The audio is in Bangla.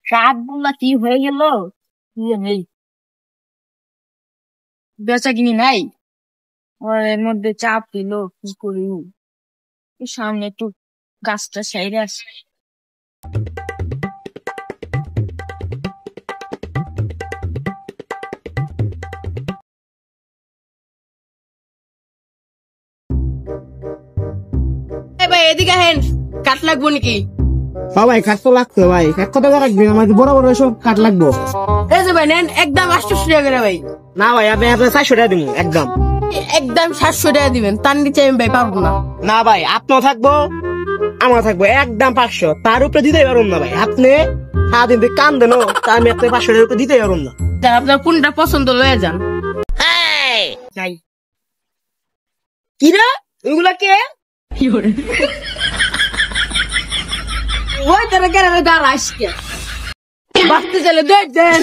শাকগুলা কি হয়ে গেল? নেই, বেচা কিনি নাই। ওর এর মধ্যে চাপ দিল, কি করি? সামনে একটু গাছটা সাইডে আসে। ভাই এদিকে হেন, কাঠ লাগবো নাকি? ভাই কাঠ তো লাগতো ভাই, কাঠ কত টাকা রাখবেন? আমার বড় বড় সব কাঠ লাগবো। এই যে ভাই নেন, একদম 800 টাকা করে ভাই। না ভাই, আপনি 400 টাকা দিবেন একদম। একদম 700 টাকা দিবেন, তার নিচে আমি ভাই পারবো না। না ভাই, আপনার থাকবো আমার থাকবো একদম 500, তার উপরে দিতে পারুন না ভাই। আপনি সারাদিন কান দেন, তা আমি আপনার 500 টাকার উপরে দিতে পারুন না। আপনার কোনটা পছন্দ লয়ে যান। যাই। কি রে ওইগুলা কে? ওই তারা কেন দাঁড়া আসকে বাঁচতে চলে দেন